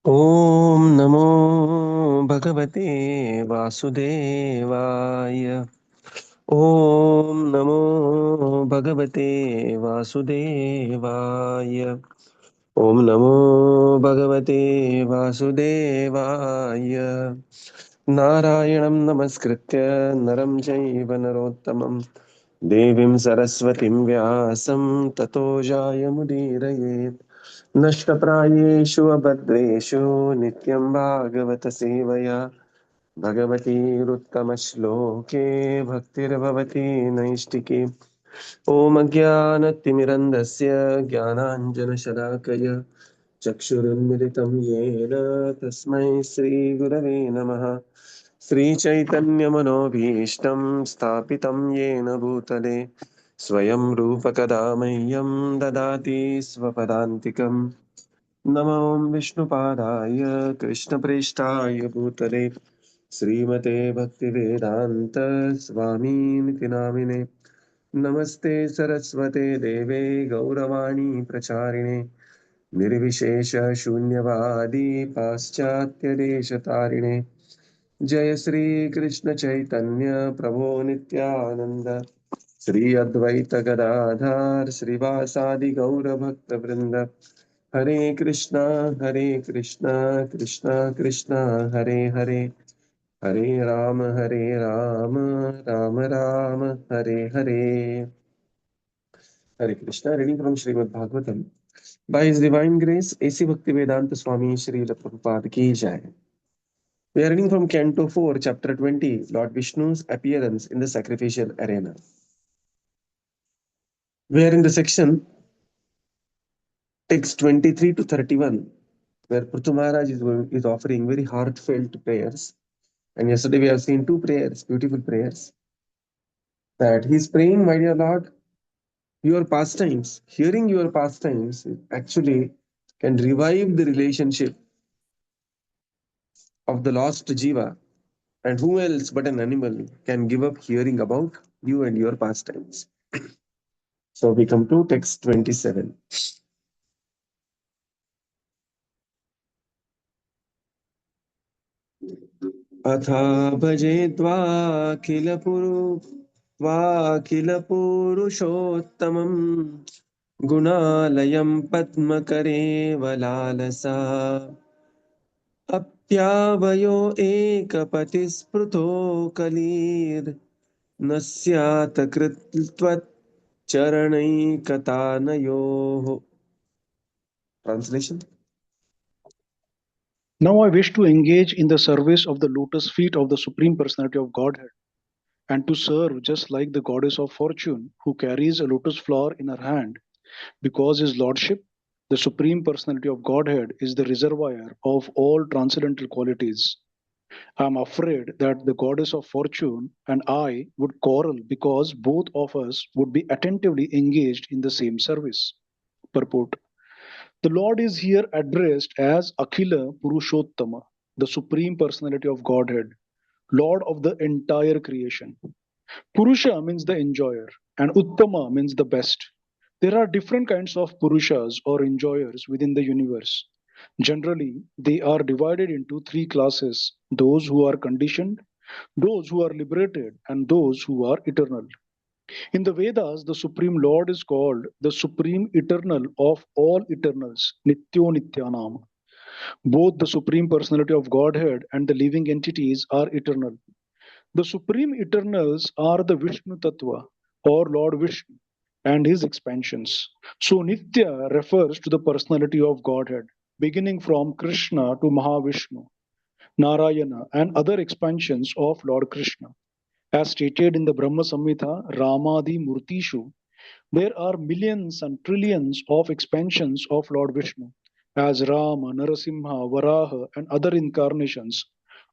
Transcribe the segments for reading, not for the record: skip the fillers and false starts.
ॐ नमो भगवते वासुदेवाय। ॐ नमो भगवते वासुदेवाय। ॐ नमो भगवते वासुदेवाय। नारायणं नमस्कृत्य नरं चैव नरोत्तमं देवीं सरस्वतीं व्यासं ततो जायमुदीरयेत्। नष्टप्रायेषु अभद्रेषु नित्यं भागवत सेवया भगवतीरुत्तमश्लोके भक्तिर्भवति नैष्टिकी। ॐ अज्ञानतिमिरन्धस्य ज्ञानाञ्जनशलाकय चक्षुरुन्मिलितं येन तस्मै श्रीगुरवे नमः। श्रीचैतन्यमनोभीष्टं स्थापितं येन भूतले स्वयं रूपकदा मह्यं ददाति स्वपदान्तिकम्। नमो विष्णुपादाय कृष्णप्रेष्ठाय भूतले श्रीमते भक्तिवेदान्त स्वामीनिति नामिने। नमस्ते सरस्वते देवे गौरवाणी प्रचारिणे निर्विशेष शून्यवादी पाश्चात्यदेशतारिणे। जय श्री कृष्ण चैतन्य प्रभो नित्यानंद श्री अद्वैत गदाधर श्रीवासादि गौर भक्त वृंद। Hare Krishna Krishna Krishna Hare Hare, Hare Rama Rama Rama Hare Hare. Hare Krishna. Reading from Srimad Bhagavatam. By his divine grace AC Bhaktivedanta Swami Srila Prabhupada ki jai। We are reading from Canto 4, Chapter 20, Lord Vishnu's appearance in the sacrificial arena. We are in the section text 23 to 31, where Prithu Maharaj is offering very heartfelt prayers. And yesterday we have seen two prayers, beautiful prayers, that he is praying, my dear Lord, your pastimes, hearing your pastimes actually can revive the relationship of the lost jiva. And who else but an animal can give up hearing about you and your pastimes? So we come to text 27. अथा भजे त्वाखिलपुरुषोत्तमम् गुणालयं पद्मकरेवलालसा अप्यावयो एकपतिस्पृथो कलीर्न स्यात् कृत्वच्चरणैकतानयोः। Translation. Now I wish to engage in the service of the lotus feet of the Supreme Personality of Godhead, and to serve just like the goddess of fortune, who carries a lotus flower in her hand, because his lordship, the Supreme Personality of Godhead, is the reservoir of all transcendental qualities. I am afraid that the goddess of fortune and I would quarrel because both of us would be attentively engaged in the same service. Purport. The Lord is here addressed as Akhila Purushottama, the Supreme Personality of Godhead, Lord of the entire creation. Purusha means the enjoyer, and Uttama means the best. There are different kinds of Purushas or enjoyers within the universe. Generally, they are divided into three classes: those who are conditioned, those who are liberated, and those who are eternal. In the Vedas, the Supreme Lord is called the Supreme Eternal of all eternals, Nityo Nityanam. Both the Supreme Personality of Godhead and the living entities are eternal. The Supreme Eternals are the Vishnu Tattva, or Lord Vishnu, and his expansions. So Nitya refers to the personality of Godhead, beginning from Krishna to Mahavishnu, Narayana, and other expansions of Lord Krishna. As stated in the Brahma Samhita, Ramadi Murtishu, there are millions and trillions of expansions of Lord Vishnu, as Rama, Narasimha, Varaha, and other incarnations.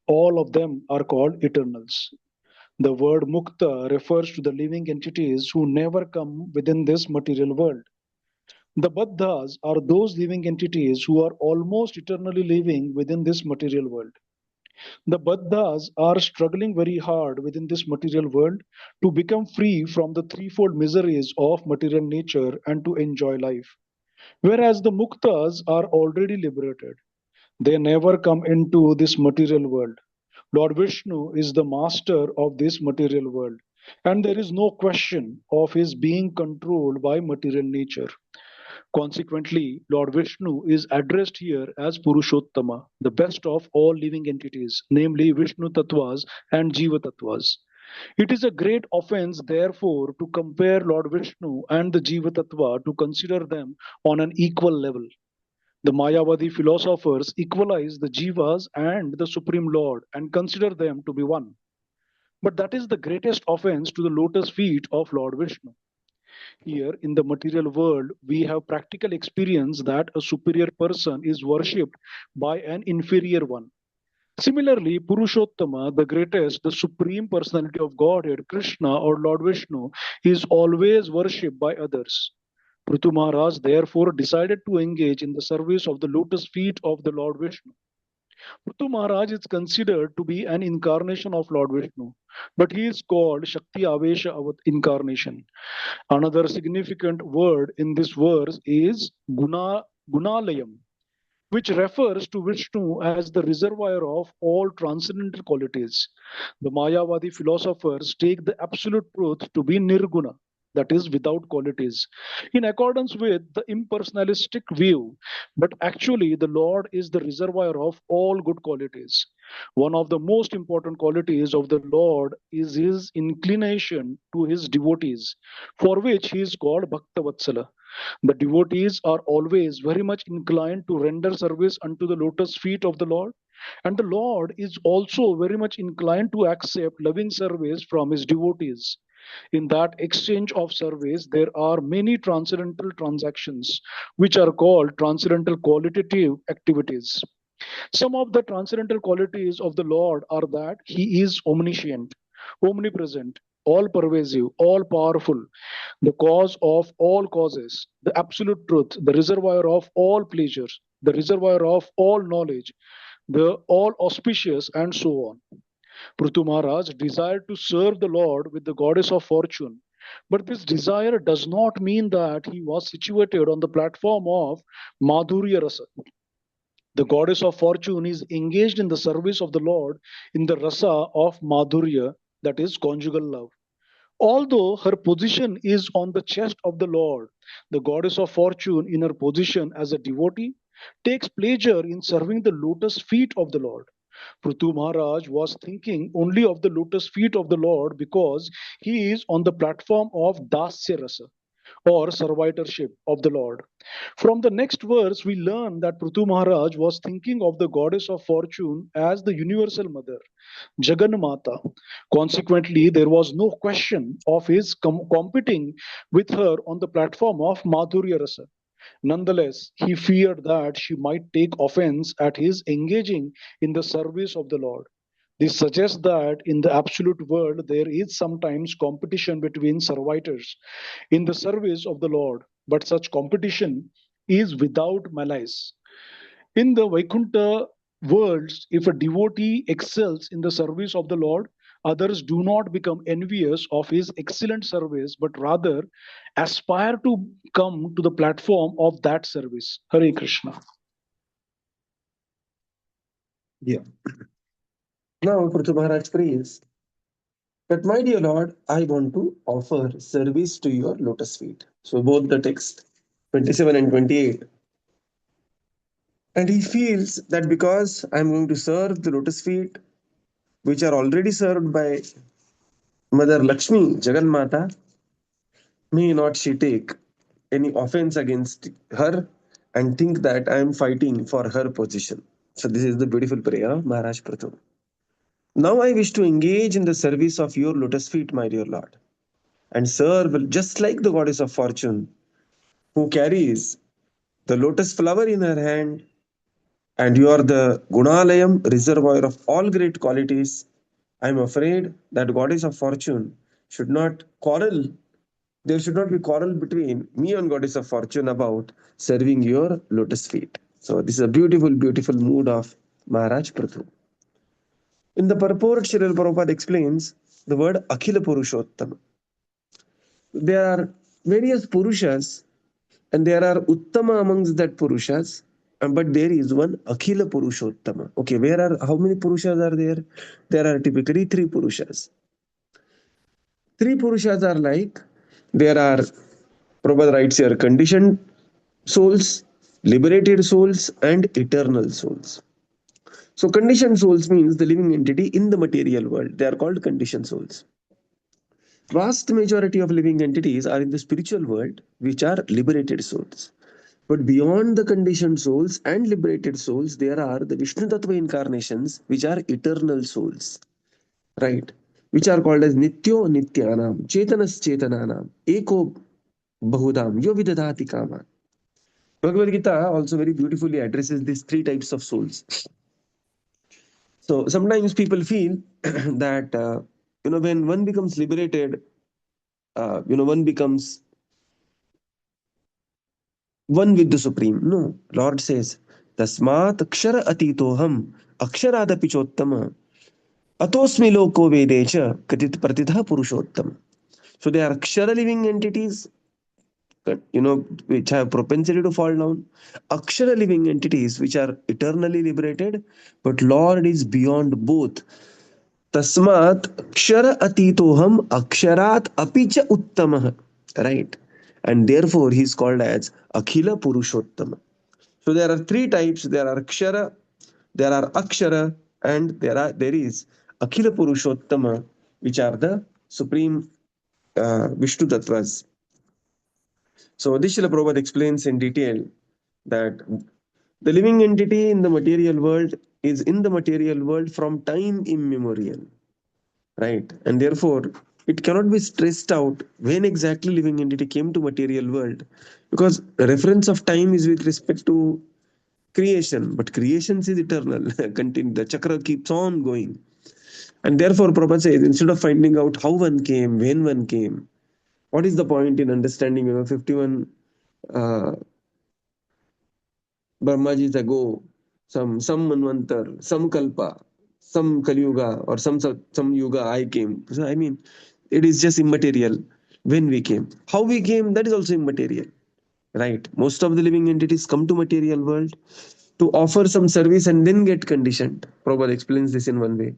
All of them are called eternals. The word Mukta refers to the living entities who never come within this material world. The Baddhas are those living entities who are almost eternally living within this material world. The Baddhas are struggling very hard within this material world to become free from the threefold miseries of material nature and to enjoy life. Whereas the Muktas are already liberated. They never come into this material world. Lord Vishnu is the master of this material world, and there is no question of his being controlled by material nature. Consequently, Lord Vishnu is addressed here as Purushottama, the best of all living entities, namely Vishnu Tattvas and Jiva Tattvas. It is a great offense, therefore, to compare Lord Vishnu and the Jiva Tattva, to consider them on an equal level. The Mayavadi philosophers equalize the Jivas and the Supreme Lord and consider them to be one. But that is the greatest offense to the lotus feet of Lord Vishnu. Here in the material world, we have practical experience that a superior person is worshipped by an inferior one. Similarly, Purushottama, the greatest, the supreme personality of Godhead, Krishna or Lord Vishnu, is always worshipped by others. Prithu Maharaj therefore decided to engage in the service of the lotus feet of the Lord Vishnu. Prithu Maharaj is considered to be an incarnation of Lord Vishnu, but he is called Shakti Avesha incarnation. Another significant word in this verse is Gunalayam, which refers to Vishnu as the reservoir of all transcendental qualities. The Mayavadi philosophers take the absolute truth to be nirguna, that is, without qualities, in accordance with the impersonalistic view. But actually, the Lord is the reservoir of all good qualities. One of the most important qualities of the Lord is his inclination to his devotees, for which he is called Bhaktavatsala. The devotees are always very much inclined to render service unto the lotus feet of the Lord, and the Lord is also very much inclined to accept loving service from his devotees. In that exchange of service, there are many transcendental transactions, which are called transcendental qualitative activities. Some of the transcendental qualities of the Lord are that he is omniscient, omnipresent, all pervasive, all powerful, the cause of all causes, the absolute truth, the reservoir of all pleasures, the reservoir of all knowledge, the all auspicious, and so on. Prithu Maharaj desired to serve the Lord with the goddess of fortune. But this desire does not mean that he was situated on the platform of Madhurya Rasa. The goddess of fortune is engaged in the service of the Lord in the rasa of Madhurya, that is, conjugal love. Although her position is on the chest of the Lord, the goddess of fortune, in her position as a devotee, takes pleasure in serving the lotus feet of the Lord. Prithu Maharaj was thinking only of the lotus feet of the Lord because he is on the platform of Dasya Rasa, or servitorship of the Lord. From the next verse, we learn that Prithu Maharaj was thinking of the goddess of fortune as the universal mother, Jagannamata. Consequently, there was no question of his competing with her on the platform of Madhurya Rasa. Nonetheless, he feared that she might take offense at his engaging in the service of the Lord. This suggests that in the absolute world there is sometimes competition between servitors in the service of the Lord, but such competition is without malice. In the Vaikuntha worlds, if a devotee excels in the service of the Lord, others do not become envious of his excellent service, but rather aspire to come to the platform of that service. Hare Krishna. Yeah. Now, Prithu Maharaj prays, but my dear Lord, I want to offer service to your lotus feet. So, both the text 27 and 28. And he feels that because I'm going to serve the lotus feet, which are already served by Mother Lakshmi, Jagan Mata, may not she take any offense against her and think that I am fighting for her position. So, this is the beautiful prayer of Maharaj Prithu. Now I wish to engage in the service of your lotus feet, my dear Lord, and serve just like the goddess of fortune, who carries the lotus flower in her hand, and you are the Gunalayam, reservoir of all great qualities. I am afraid that goddess of fortune should not quarrel. There should not be quarrel between me and goddess of fortune about serving your lotus feet. So this is a beautiful, beautiful mood of Maharaj Prithu. In the purport, Srila Prabhupada explains the word Akhila Purushottama. There are various Purushas, and there are Uttama amongst that Purushas, But there is one Akhila Purushottama. Okay, where are how many Purushas are there? There are typically three Purushas. Three Purushas are like there are Prabhupada writes here conditioned souls, liberated souls, and eternal souls. So conditioned souls means the living entity in the material world. They are called conditioned souls. Vast majority of living entities are in the spiritual world, which are liberated souls. But beyond the conditioned souls and liberated souls, there are the Vishnu Tattva incarnations, which are eternal souls, right? Which are called as Nityo Nityanam, Chetanas Chetananam, Eko Bahudam, Yo Vidadati Kama. Bhagavad Gita also very beautifully addresses these three types of souls. So sometimes people feel that, when one becomes liberated, one becomes one with the Supreme. No, Lord says, Tasmat Akshara Atitoham, Aksharaadapi Chottama, Atosmi Loko Vedecha, Katit Pratitha Purushottam. So they are Akshara living entities, which have propensity to fall down. Akshara living entities, which are eternally liberated, but Lord is beyond both. Tasmat Akshara Atitoham, Aksharat Apicha Uttamah. Right. And therefore he is called as Akhila Purushottama. So there are three types. There are Akshara, and there is Akhila Purushottama, which are the supreme Vishnu Tattvas. So this Srila Prabhupada explains in detail that the living entity in the material world is in the material world from time immemorial, right? And therefore it cannot be stressed out when exactly living entity came to material world, because the reference of time is with respect to creation, but creation is eternal. Continue, the chakra keeps on going. And therefore, Prabhupada says, instead of finding out how one came, when one came, what is the point in understanding, 51 uh, Brahmajis ago, some Manvantar, some Kalpa, some Kali Yuga, or some Yuga I came. So, I mean, it is just immaterial when we came. How we came, that is also immaterial, right? Most of the living entities come to material world to offer some service and then get conditioned. Prabhupada explains this in one way.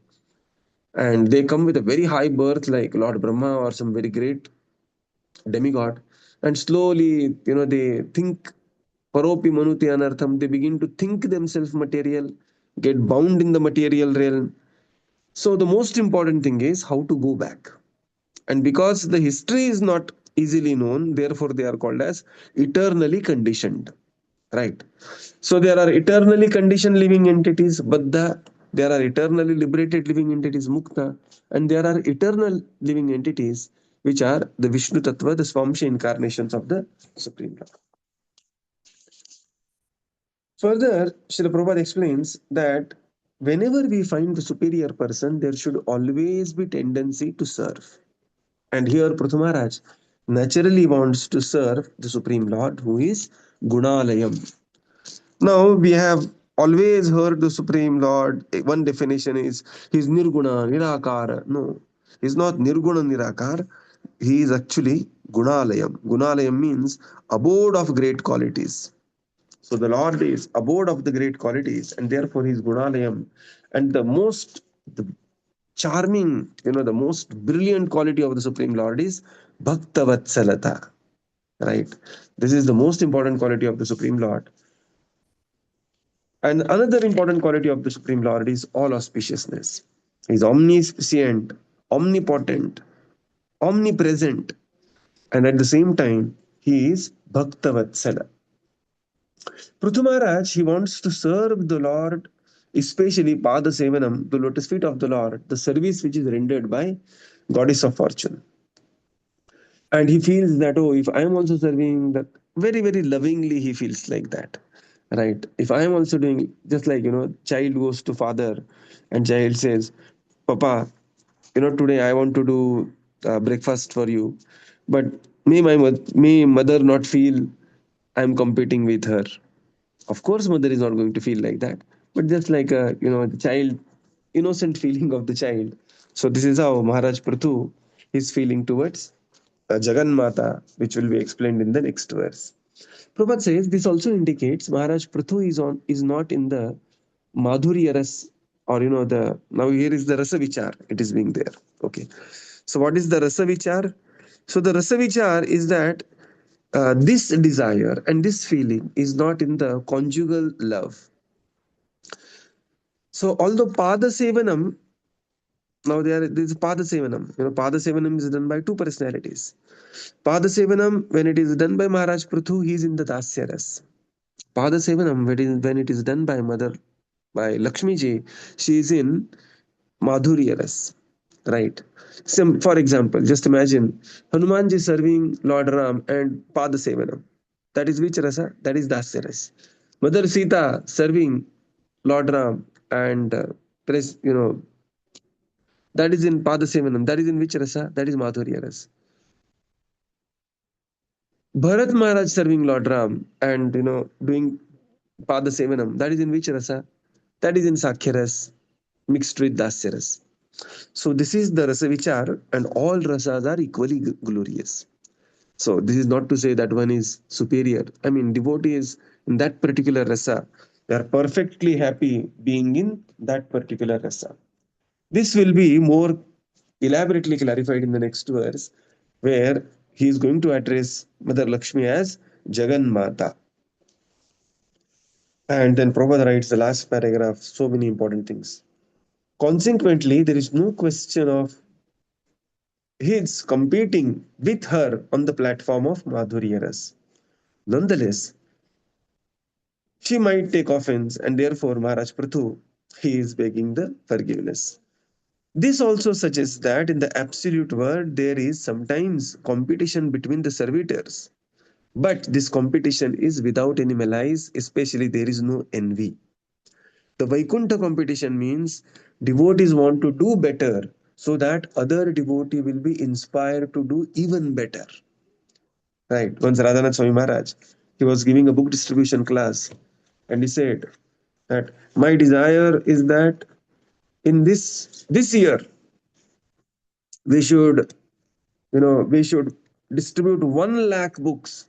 And they come with a very high birth, like Lord Brahma or some very great demigod. And slowly, they think Paropi Manuti Anartham, they begin to think themselves material, get bound in the material realm. So the most important thing is how to go back. And because the history is not easily known, therefore they are called as eternally conditioned. Right. So there are eternally conditioned living entities, Baddha. There are eternally liberated living entities, Mukta. And there are eternal living entities, which are the Vishnu Tattva, the Swamsha incarnations of the Supreme Lord. Further, Srila Prabhupada explains that whenever we find the superior person, there should always be tendency to serve. And here Prithumaraj naturally wants to serve the Supreme Lord, who is Gunalayam. Now we have always heard the Supreme Lord. One definition is he's Nirguna, Nirakara. No, he's not Nirguna Nirakar. He is actually Gunalayam. Gunalayam means abode of great qualities. So the Lord is abode of the great qualities, and therefore he is Gunalayam. And the charming, the most brilliant quality of the Supreme Lord is Bhaktavatsalata. Right? This is the most important quality of the Supreme Lord. And another important quality of the Supreme Lord is all auspiciousness. He is omniscient, omnipotent, omnipresent, and at the same time, he is Bhaktavatsala. Prithu Maharaj, he wants to serve the Lord, especially Pada Sevanam, the lotus feet of the Lord, the service which is rendered by Goddess of Fortune. And he feels that, oh, if I am also serving that, very, very lovingly, he feels like that. Right. If I am also doing, just like, child goes to father and child says, Papa, today I want to do breakfast for you, but may mother not feel I'm competing with her. Of course, mother is not going to feel like that, but just like the child, innocent feeling of the child. So this is how Maharaj Prithu is feeling towards Jagan Mata, which will be explained in the next verse. Prabhupada says this also indicates Maharaj Prithu is not in the Madhurya Ras, or the now here is the Rasa Vichar, it is being there. Okay. So what is the Rasa Vichar? So the Rasa Vichar is that this desire and this feeling is not in the conjugal love. So although Pada Sevanam, now there is Pada Sevanam. Pada Sevanam is done by two personalities. Pada Sevanam, when it is done by Maharaj Prithu, he is in the Dasya Ras. Pada Sevanam, when it is done by Mother, by Lakshmi Ji, she is in Madhurya Ras. Right. For example, just imagine Hanumanji serving Lord Ram and Pada Sevanam. That is which rasa? That is Dasya Ras. Mother Sita serving Lord Ram and that is in Pada Sevanam. That is in which rasa? That is Madhurya Ras. Bharat Maharaj serving Lord Ram and doing Pada Sevanam. That is in which rasa? That is in Sakhya Ras mixed with Dasya Ras. So this is the rasa vichar, and all rasas are equally glorious. So this is not to say that one is superior. I mean, devotees in that particular rasa, they are perfectly happy being in that particular rasa. This will be more elaborately clarified in the next verse, where he is going to address Mother Lakshmi as Jagan Mata. And then Prabhupada writes the last paragraph, so many important things. Consequently, there is no question of his competing with her on the platform of Madhurya Ras. Nonetheless, she might take offense, and therefore Maharaj Prithu, he is begging the forgiveness. This also suggests that in the absolute world there is sometimes competition between the servitors. But this competition is without any malice, especially there is no envy. The Vaikuntha competition means devotees want to do better so that other devotee will be inspired to do even better. Right. Once Radhanath Swami Maharaj, he was giving a book distribution class, and he said that my desire is that in this year we should distribute 1 lakh books,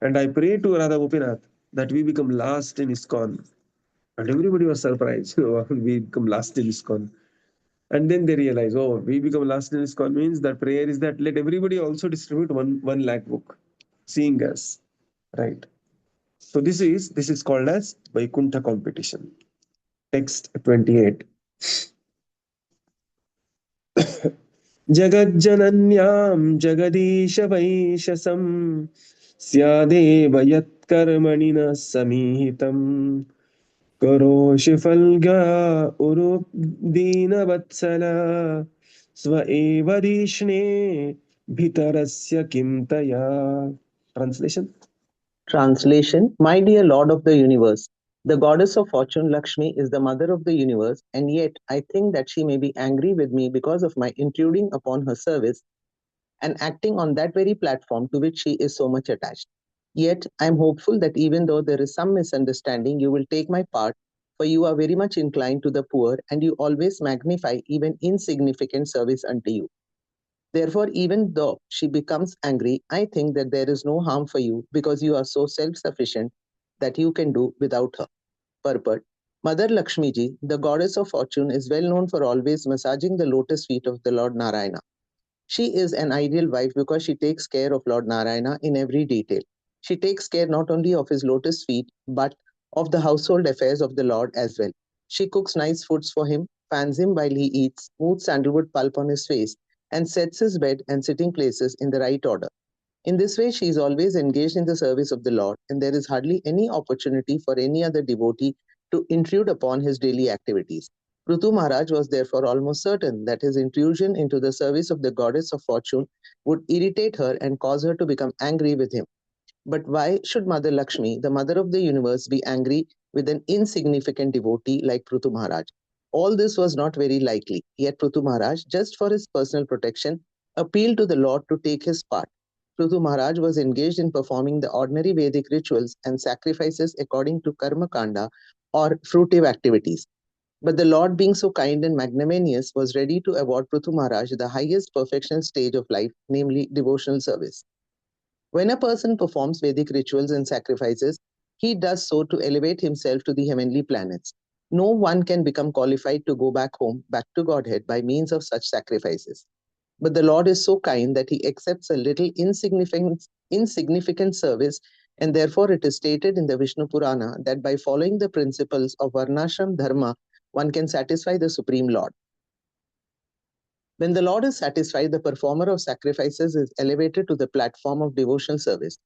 and I pray to Radha Gopinath that we become last in ISKCON. And everybody was surprised. We become last in ISKCON. And then they realize, oh, we become last in ISKCON means that prayer is that let everybody also distribute one lakh book, seeing us. Right. So this is called as Vaikuntha competition. Text 28. जगज्जनन्यां Jagdish वैशसं स्यादेव यत्कर्मणि न समीहितम् करोषि फल्गा उरुदीनवत्सल स्व एव धीष्णे भितरस्य किं तया. Translation. Translation: My dear Lord of the universe, the goddess of fortune Lakshmi is the mother of the universe, and yet I think that she may be angry with me because of my intruding upon her service and acting on that very platform to which she is so much attached. Yet I am hopeful that even though there is some misunderstanding, you will take my part, for you are very much inclined to the poor, and you always magnify even insignificant service unto you. Therefore, even though she becomes angry, I think that there is no harm for you because you are so self sufficient that you can do without her. Purport: Mother Lakshmi Ji, the goddess of fortune, is well known for always massaging the lotus feet of the Lord Narayana. She is an ideal wife because she takes care of Lord Narayana in every detail. She takes care not only of his lotus feet, but of the household affairs of the Lord as well. She cooks nice foods for him, fans him while he eats, smooths sandalwood pulp on his face, and sets his bed and sitting places in the right order. In this way, she is always engaged in the service of the Lord, and there is hardly any opportunity for any other devotee to intrude upon his daily activities. Prithu Maharaj was therefore almost certain that his intrusion into the service of the goddess of fortune would irritate her and cause her to become angry with him. But why should Mother Lakshmi, the mother of the universe, be angry with an insignificant devotee like Prithu Maharaj? All this was not very likely, yet Prithu Maharaj, just for his personal protection, appealed to the Lord to take his part. Prithu Maharaj was engaged in performing the ordinary Vedic rituals and sacrifices according to Karma Kanda or fruitive activities. But the Lord, being so kind and magnanimous, was ready to award Prithu Maharaj the highest perfection stage of life, namely devotional service. When a person performs Vedic rituals and sacrifices, he does so to elevate himself to the heavenly planets. No one can become qualified to go back home, back to Godhead, by means of such sacrifices. But the Lord is so kind that he accepts a little insignificant service, and therefore it is stated in the Vishnu Purana that by following the principles of Varnashram Dharma, one can satisfy the Supreme Lord. When the Lord is satisfied, the performer of sacrifices is elevated to the platform of devotional service.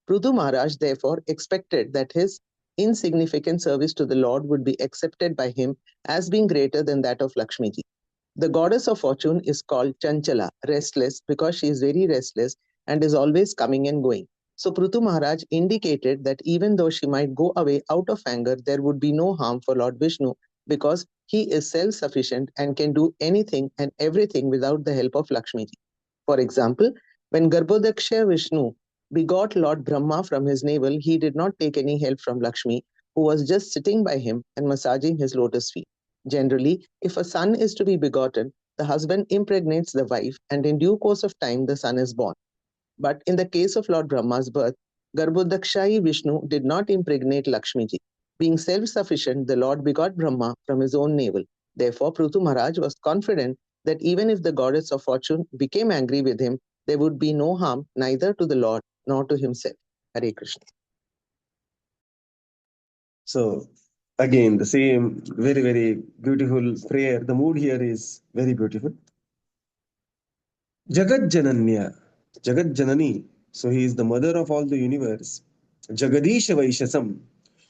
Prithu Maharaj therefore expected that his insignificant service to the Lord would be accepted by him as being greater than that of Lakshmi ji. The goddess of fortune is called Chanchala, restless, because she is very restless and is always coming and going. So Prithu Maharaj indicated that even though she might go away out of anger, there would be no harm for Lord Vishnu, because he is self-sufficient and can do anything and everything without the help of Lakshmi ji. For example, when Garbhodaksha Vishnu begot Lord Brahma from his navel, he did not take any help from Lakshmi, who was just sitting by him and massaging his lotus feet. Generally, if a son is to be begotten, the husband impregnates the wife, and in due course of time, the son is born. But in the case of Lord Brahma's birth, Garbhodakshai Vishnu did not impregnate Lakshmi ji. Being self-sufficient, the Lord begot Brahma from his own navel. Therefore, Prithu Maharaj was confident that even if the goddess of fortune became angry with him, there would be no harm neither to the Lord nor to himself. Hare Krishna. So again, the same very, very beautiful prayer. The mood here is very beautiful. Jagat Jananya, Jagat Janani. So he is the mother of all the universe. Jagadisha Vaishasam,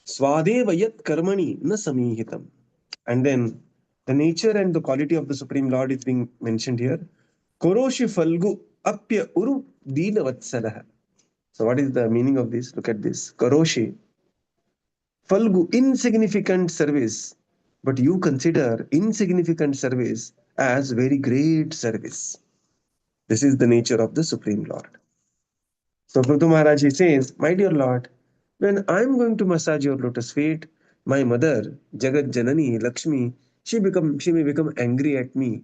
Swadeva Yat Karmani Na Samihitam. And then the nature and the quality of the Supreme Lord is being mentioned here. Koroshi Falgu Apya Uru Dina Vatsalah. So what is the meaning of this? Look at this. Karoshi, Falgu, insignificant service, but you consider insignificant service as very great service. This is the nature of the Supreme Lord. So Prithu Maharaj he says, my dear Lord, when I'm going to massage your lotus feet, my mother, Jagat Janani, Lakshmi, she may become angry at me.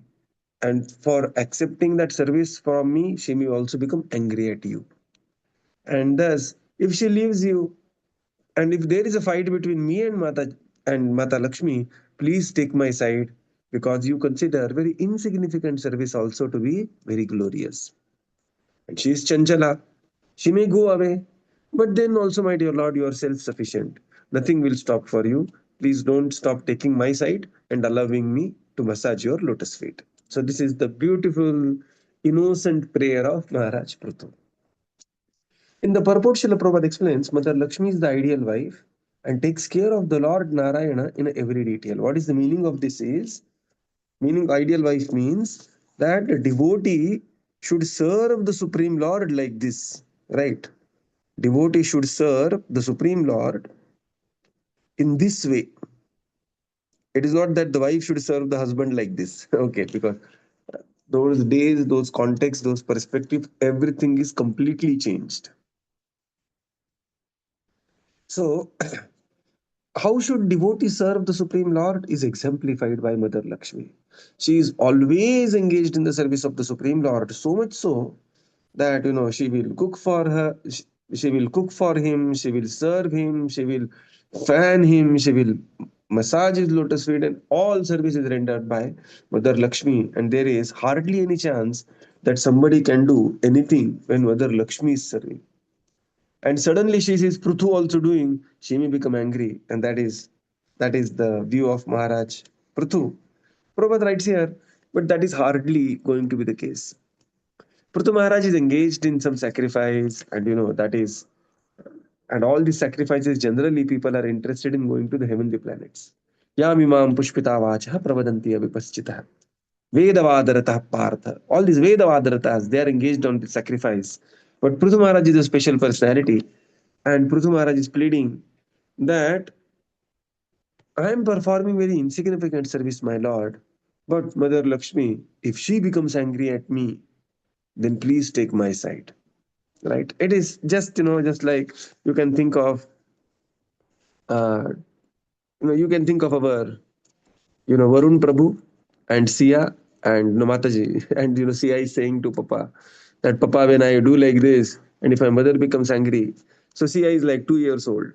And for accepting that service from me, she may also become angry at you. And thus, if she leaves you, and if there is a fight between me and Mata Lakshmi, please take my side, because you consider very insignificant service also to be very glorious. And she is Chanchala. She may go away, but then also, my dear Lord, you are self-sufficient. Nothing will stop for you. Please don't stop taking my side and allowing me to massage your lotus feet. So this is the beautiful, innocent prayer of Maharaj Prithu. In the purport, Srila Prabhupada explains, Mother Lakshmi is the ideal wife and takes care of the Lord Narayana in every detail. What is the meaning of this is, meaning ideal wife means that a devotee should serve the Supreme Lord like this, right? Devotee should serve the Supreme Lord in this way. It is not that the wife should serve the husband like this, okay? Because those days, those contexts, those perspectives, everything is completely changed. So, how should devotee serve the Supreme Lord is exemplified by Mother Lakshmi. She is always engaged in the service of the Supreme Lord, so much so that she will cook for her, she will cook for him, she will serve him, she will fan him, she will massage his lotus feet, and all service is rendered by Mother Lakshmi. And there is hardly any chance that somebody can do anything when Mother Lakshmi is serving. And suddenly she sees Prithu also doing, she may become angry, and that is the view of Maharaj Prithu. Prabhupada writes here, but that is hardly going to be the case. Prithu Maharaj is engaged in some sacrifice, and and all these sacrifices generally people are interested in going to the heavenly planets. Yamimam pushpita vacha pravadanti avipaschita. Vedavadarata partha. All these Vedavadaratas, they are engaged on the sacrifice. But Prithu Maharaj is a special personality, and Prithu Maharaj is pleading that I am performing very insignificant service, my lord. But Mother Lakshmi, if she becomes angry at me, then please take my side. Right? It is just like you can think of, uh, you can think of our, Varun Prabhu and Sia and Mataji, and Sia is saying to Papa that Papa, when I do like this, And if my mother becomes angry, so Sia is like 2 years old.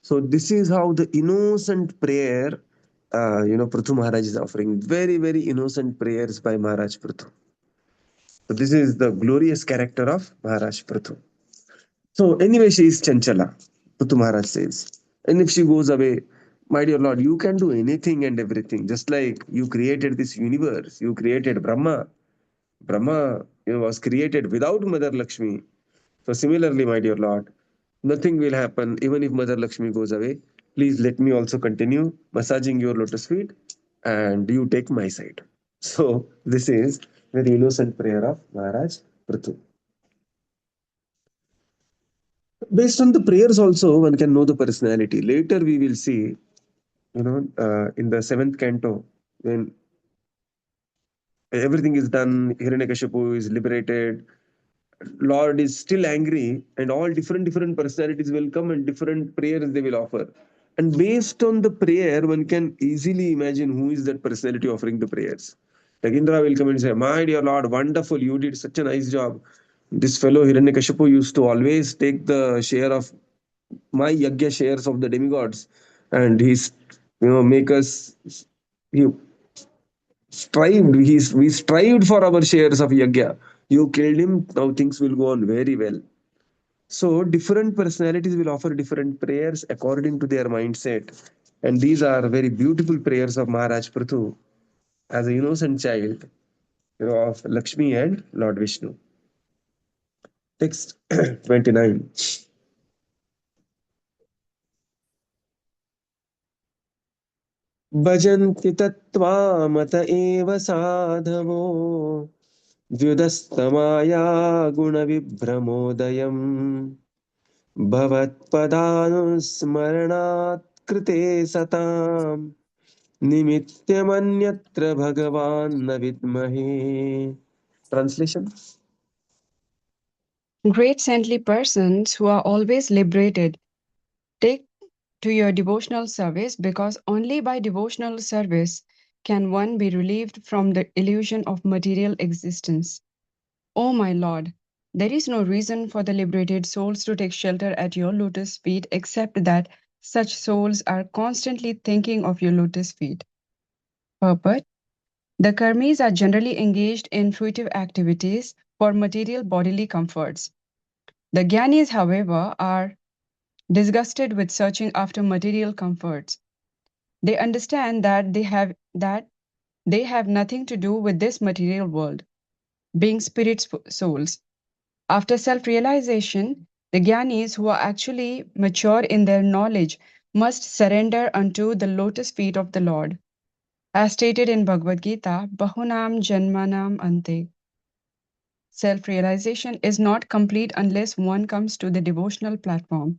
So this is how the innocent prayer, Prithu Maharaj is offering. Very, very innocent prayers by Maharaj Prithu. So this is the glorious character of Maharaj Prithu. So anyway, she is Chanchala, Prithu Maharaj says. And if she goes away, my dear Lord, you can do anything and everything. Just like you created this universe, you created Brahma. Brahma, was created without Mother Lakshmi. So similarly, my dear Lord, nothing will happen even if Mother Lakshmi goes away. Please let me also continue massaging your lotus feet and you take my side. So this is very innocent prayer of Maharaj Prithu. Based on the prayers also, one can know the personality. Later we will see, in the seventh canto, when everything is done, Hiranyakashipu is liberated, Lord is still angry, and all different personalities will come and different prayers they will offer. And based on the prayer, one can easily imagine who is that personality offering the prayers. Like Indra will come and say, "My dear Lord, wonderful, you did such a nice job. This fellow Hiranyakashipu used to always take the share of my yagya shares of the demigods, and he's make us he strived. We strived for our shares of yagya. You killed him. Now things will go on very well." So different personalities will offer different prayers according to their mindset. And these are very beautiful prayers of Maharaj Prithu as an innocent child, of Lakshmi and Lord Vishnu. Text 29. भजन्ति तत्त्वामत एव साधवो द्युदस्तमाया गुणविभ्रमोदयम् भवत्पदानुस्मरणात् कृते सताम् निमित्तमन्यत्र भगवान् न विद्महे. Translation. Great saintly persons who are always liberated, take to your devotional service because only by devotional service can one be relieved from the illusion of material existence. O my Lord, there is no reason for the liberated souls to take shelter at your lotus feet except that such souls are constantly thinking of your lotus feet. Purport. The karmis are generally engaged in fruitive activities for material bodily comforts. The Gyanis, however, are disgusted with searching after material comforts. They understand that they have nothing to do with this material world, being spirit souls. After self-realization, the Gyanis who are actually mature in their knowledge must surrender unto the lotus feet of the Lord. As stated in Bhagavad Gita, Bahunam Janmanam Ante. Self-realization is not complete unless one comes to the devotional platform.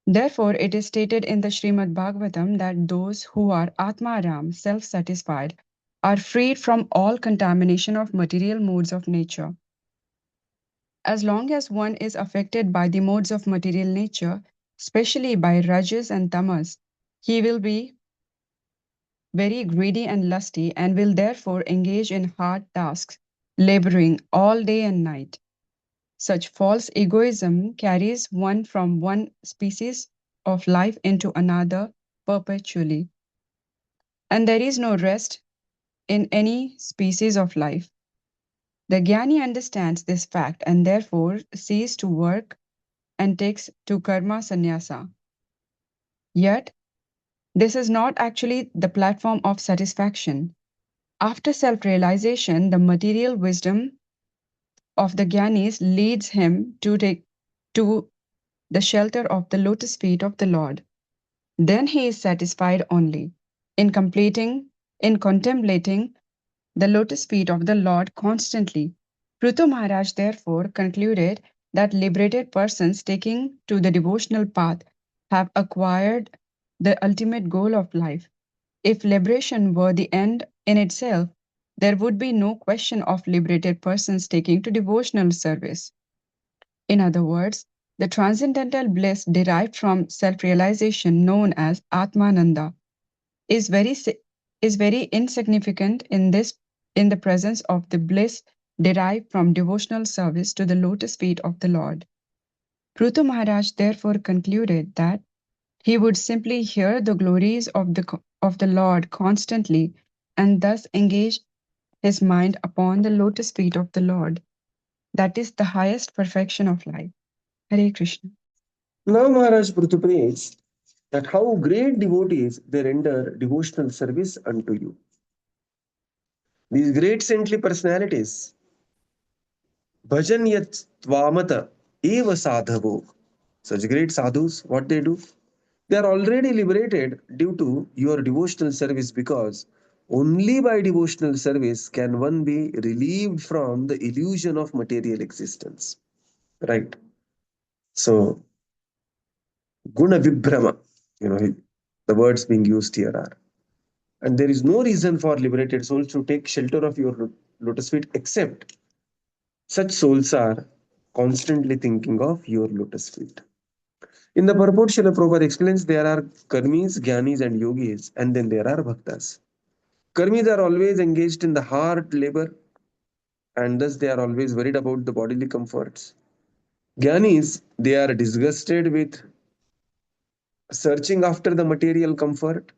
Therefore, it is stated in the Srimad Bhagavatam that those who are Atmaram, self-satisfied, are freed from all contamination of material modes of nature. As long as one is affected by the modes of material nature, especially by Rajas and Tamas, he will be very greedy and lusty and will therefore engage in hard tasks, laboring all day and night. Such false egoism carries one from one species of life into another perpetually, and there is no rest in any species of life. The Jnani understands this fact and therefore ceases to work and takes to karma sannyasa. Yet, this is not actually the platform of satisfaction. After self-realization, the material wisdom of the Jnanis leads him to the shelter of the lotus feet of the Lord. Then he is satisfied only in contemplating the lotus feet of the Lord constantly. Prithu Maharaj therefore concluded that liberated persons taking to the devotional path have acquired the ultimate goal of life. If liberation were the end in itself, there would be no question of liberated persons taking to devotional service. In other words, the transcendental bliss derived from self-realization known as Atmananda is very insignificant in the presence of the bliss derived from devotional service to the lotus feet of the Lord. Prithu Maharaj therefore concluded that he would simply hear the glories of the Lord constantly and thus engage his mind upon the lotus feet of the Lord. That is the highest perfection of life. Hare Krishna. Now Maharaj Prithu prays that how great devotees they render devotional service unto you. These great saintly personalities, bhajan yat tvamata eva sadhavo. Such great sadhus, what they do? They are already liberated due to your devotional service, because only by devotional service can one be relieved from the illusion of material existence. Right? So, guna vibhrama, the words being used here are. And there is no reason for liberated souls to take shelter of your lotus feet except such souls are constantly thinking of your lotus feet. In the purport, Srila Prabhupada explains there are karmis, jnanis, and yogis, and then there are bhaktas. Karmis are always engaged in the hard labor, and thus they are always worried about the bodily comforts. Jnanis, they are disgusted with searching after the material comfort,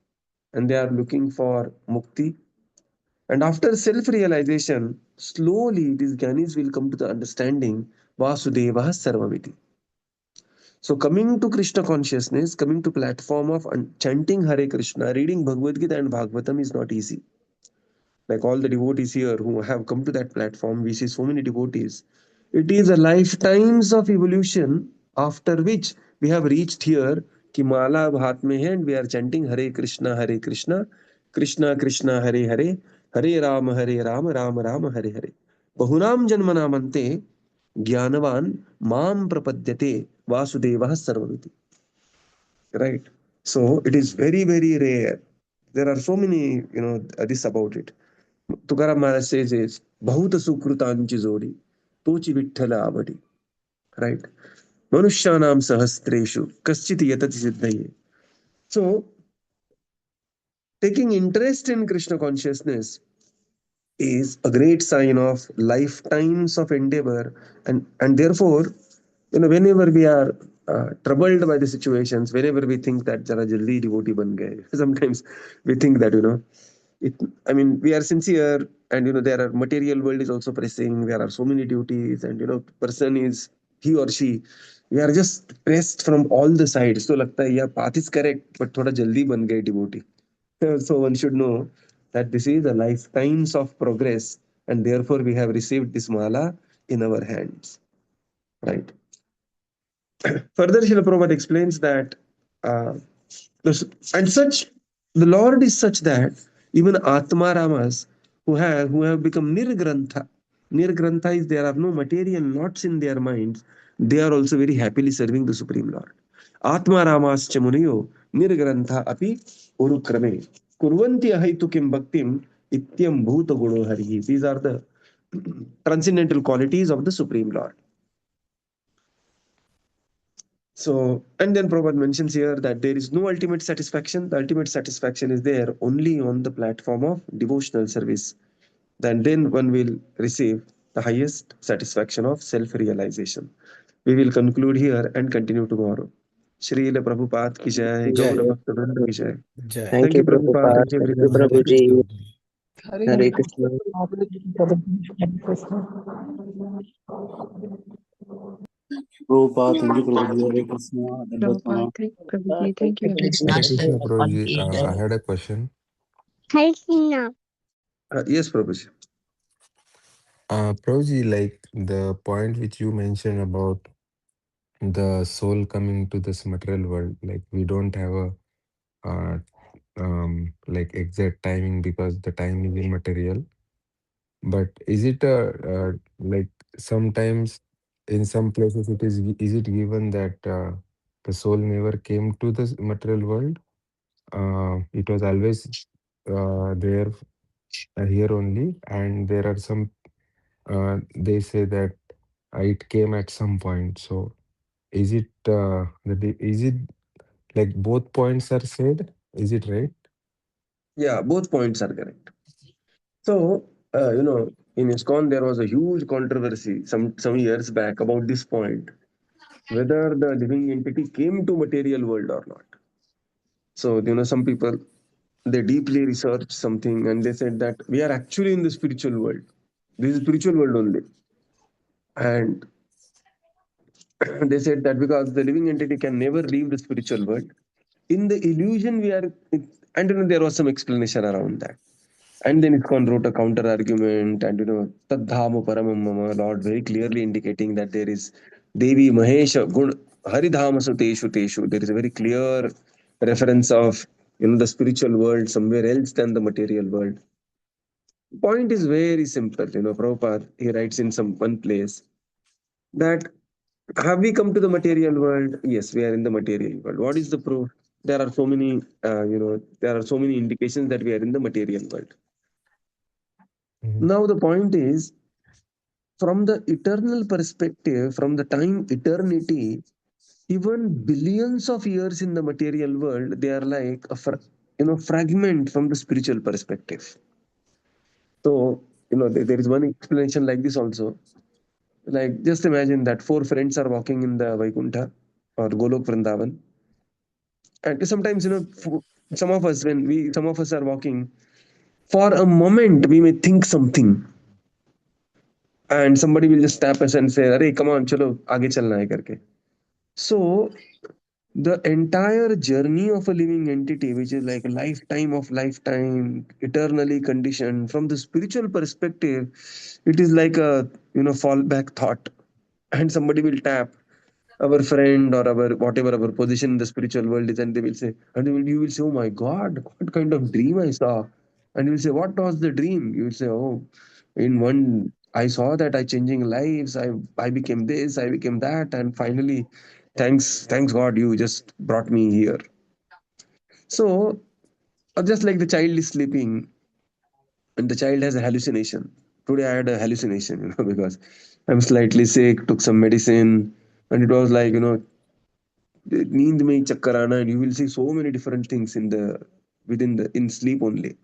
and they are looking for mukti. And after self realization, slowly these jnanis will come to the understanding Vasudeva Sarvamiti. So coming to Krishna consciousness, coming to platform of chanting Hare Krishna, reading Bhagavad Gita and Bhagavatam is not easy. Like all the devotees here who have come to that platform, we see so many devotees. It is a lifetimes of evolution after which we have reached here. Ki mala ab haath mein hai and we are chanting Hare Krishna, Krishna Krishna, Hare Hare, Hare Ram, Ram Ram, Hare Hare. Bahunam janmanamante ज्ञानवान माम प्रपद्यते वासुदेवः सर्वमिति. Right? So it is very, very rare. There are so many, this about it. Tukaram Maharaj says is bahut sukrutanchi zodi tochi vitthala avadi. Right? Manushyanam sahastreshu kaschit yatati siddhaye. So taking interest in Krishna consciousness is a great sign of lifetimes of endeavor, and therefore, whenever we are troubled by the situations, whenever we think that jara jaldi devotee ban gaye, sometimes we think that it. I mean, we are sincere, and there are material world is also pressing. There are so many duties, and person is he or she. We are just pressed from all the sides. So लगता है यह path is correct, but थोड़ा जल्दी बन गए devotee. So one should know that this is a lifetimes of progress, and therefore we have received this mala in our hands. Right. Further, Srila Prabhupada explains that uh, and such the Lord is such that even Atma Ramas who have become Nirgrantha. Nirgrantha is there are no material knots in their minds. They are also very happily serving the Supreme Lord. Atma Ramas Chamuniyo Nirgrantha api Urukrame. Kurvanti ahaitu kim bhaktim ityam bhuta guno hari. These are the transcendental qualities of the Supreme Lord. So, and then Prabhupada mentions here that there is no ultimate satisfaction. The ultimate satisfaction is there only on the platform of devotional service. Then one will receive the highest satisfaction of self-realization. We will conclude here and continue tomorrow. Srila Prabhupada ki jai, Jai. Gaura Bhakta Vrinda ki jai. Jai. Thank you, Prabhupada. Prabhupada. Thank you, Thank you, everyone. Hare Krishna. Prabhuji. Hare Hare Krishna. Krishna. Prabhupada, thank you, Prabhuji. Hare Krishna. Dandavat Prabhupada, Pranam. thank you, Prabhuji. Thank you, everyone. Hare Krishna, Prabhuji. I had a question. Yes, Prabhuji. Prabhuji, like the point which you mentioned about the soul coming to this material world, like we don't have a like exact timing because the time is immaterial. But is it like sometimes in some places is it given that the soul never came to this material world? It was always there here only, and there are some they say that it came at some point. So is it is it like both points are said? Is it right? Yeah, both points are correct. So, In ISKCON, there was a huge controversy some years back about this point, whether the living entity came to material world or not. So, some people, they deeply researched something and they said that we are actually in the spiritual world. This is spiritual world only. And they said that because the living entity can never leave the spiritual world, in the illusion we are, and there was some explanation around that. And then ISKCON wrote a counter argument, and Tadhama Paramam Mama, Lord very clearly indicating that there is Devi Mahesha Gun Haridhama Suteshu Teshu. There is a very clear reference of the spiritual world somewhere else than the material world. Point is very simple. Prabhupada, he writes in some one place that have we come to the material world? Yes, we are in the material world. What is the proof? There are so many, there are so many indications that we are in the material world. Now the point is, from the eternal perspective, from the time eternity, even billions of years in the material world, they are like a fragment from the spiritual perspective. So there is one explanation like this also. Like, just imagine that four friends are walking in the Vaikuntha or Golok Vrindavan. And sometimes, some of us, some of us are walking, for a moment, we may think something. And somebody will just tap us and say, "Arey, come on, chalo, aage chalna hai karke." So, the entire journey of a living entity, which is like a lifetime of lifetime, eternally conditioned, from the spiritual perspective, it is like a fallback thought. And somebody will tap our friend or our whatever our position in the spiritual world is, and they will say, and you will say, "Oh my God, what kind of dream I saw?" And you will say, "What was the dream?" You will say, "Oh, in one I saw that I changing lives. I became this, I became that, and finally, thanks God, you just brought me here." So just like the child is sleeping and the child has a hallucination. Today I had a hallucination, because I'm slightly sick, took some medicine, and it was like, नींद में ही चक्कर आना, and you will see so many different things in sleep only.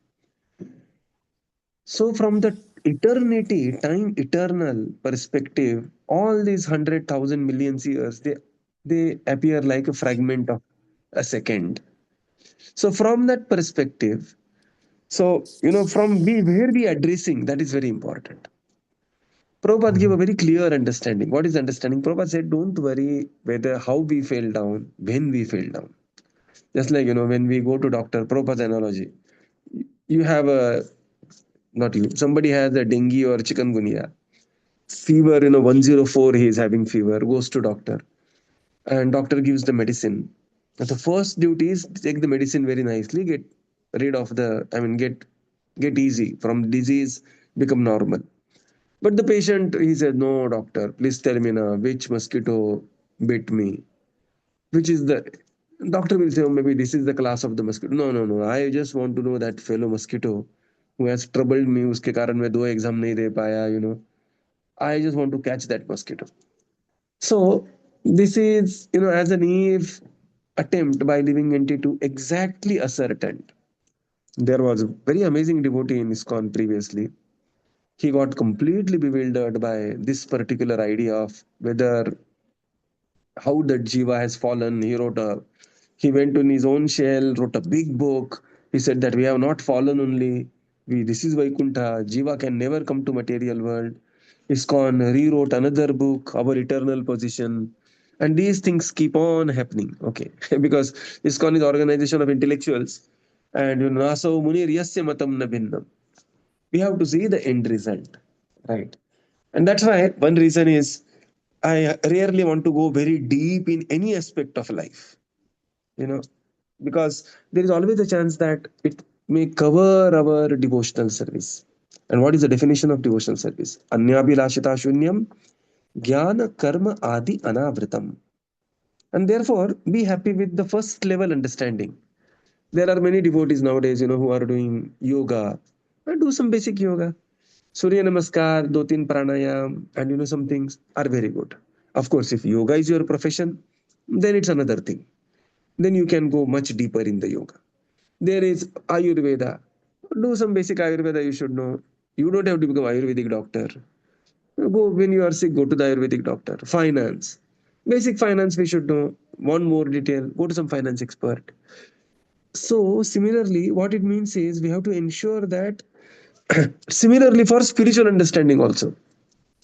So from the eternity, time eternal perspective, all these 100,000 million years, they appear like a fragment of a second. So from that perspective, so from where we are addressing, that is very important. Prabhupada gave a very clear understanding. What is understanding? Prabhupada said, don't worry whether how we fell down, when we fell down. Just like, when we go to doctor, Prabhupada's analogy, you have not you, somebody has a dengue or chikungunya, fever, 104, he is having fever, goes to doctor, and doctor gives the medicine. The first duty is take the medicine very nicely, get rid of get easy from disease, become normal. But the patient, he said, "No, doctor, please tell me now which mosquito bit me. Which is the doctor will say, oh, maybe this is the class of the mosquito. No, no, no. I just want to know that fellow mosquito who has troubled me. उसके कारण मैं 2 exam नहीं दे पाया. I just want to catch that mosquito." So this is, as an Eve attempt by living entity to exactly ascertain. There was a very amazing devotee in ISKCON previously. He got completely bewildered by this particular idea of whether how that Jiva has fallen. He went in his own shell, wrote a big book. He said that we have not fallen only. This is Vaikuntha. Jiva can never come to material world. ISKCON rewrote another book, Our Eternal Position. And these things keep on happening. Okay. Because ISKCON is organization of intellectuals. And Naso Munir Yasya Matam Na Bhinnam. We have to see the end result. Right. And that's why one reason is I rarely want to go very deep in any aspect of life, you know, because there is always a chance that it may cover our devotional service. And what is the definition of devotional service? Anyabhilashita shunyam jnana karma adi anavritam. And therefore, be happy with the first level understanding. There are many devotees nowadays, who are doing yoga. Do some basic yoga. Surya Namaskar, do tin pranayam, and some things are very good. Of course, if yoga is your profession, then it's another thing. Then you can go much deeper in the yoga. There is Ayurveda. Do some basic Ayurveda, you should know. You don't have to become Ayurvedic doctor. Go when you are sick, go to the Ayurvedic doctor. Finance, basic finance we should know. One more detail, go to some finance expert. So similarly, what it means is we have to ensure that similarly for spiritual understanding also,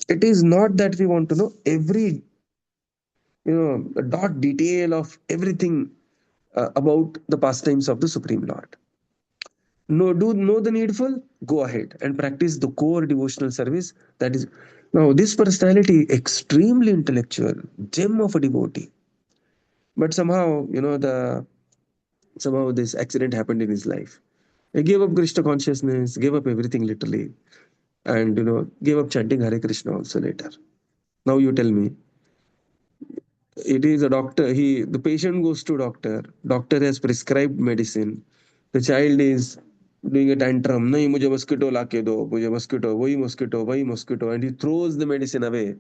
it is not that we want to know every dot detail of everything about the pastimes of the Supreme Lord. Do know the needful, go ahead and practice the core devotional service. That is, now this personality extremely intellectual, gem of a devotee, but somehow somehow this accident happened in his life. He gave up Krishna consciousness, gave up everything literally, and gave up chanting Hare Krishna also later. Now you tell me, it is a doctor. The patient goes to doctor. Doctor has prescribed medicine. The child is doing a tantrum. नहीं मुझे mosquito लाके दो, मुझे mosquito, वही mosquito, and he throws the medicine away,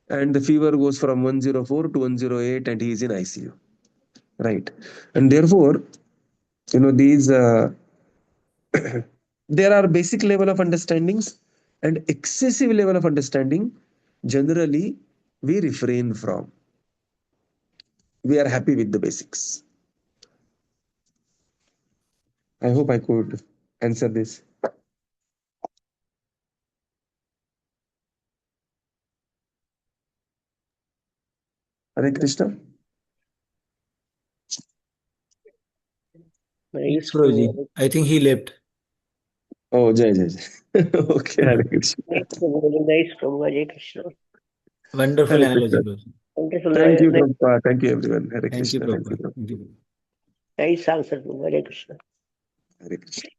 and the fever goes from 104 to 108, and he is in ICU, right? And therefore, these there are basic level of understandings and excessive level of understanding. Generally, we refrain from. We are happy with the basics. I hope I could answer this. Hare Krishna. Yes, Prabhuji. I think he left. Oh, Jai Jai Jai. Okay, Hare Krishna. Nice from Hare Krishna. Wonderful Hare analogy, Krishna. Prabhuji. Wonderful. Thank you, Prabhupada. Thank you, everyone. Hare Thank you, Krishna. Thank you, Prabhupada. Prabhupada. Thank you. Nice answer from Hare Krishna. Hare Krishna.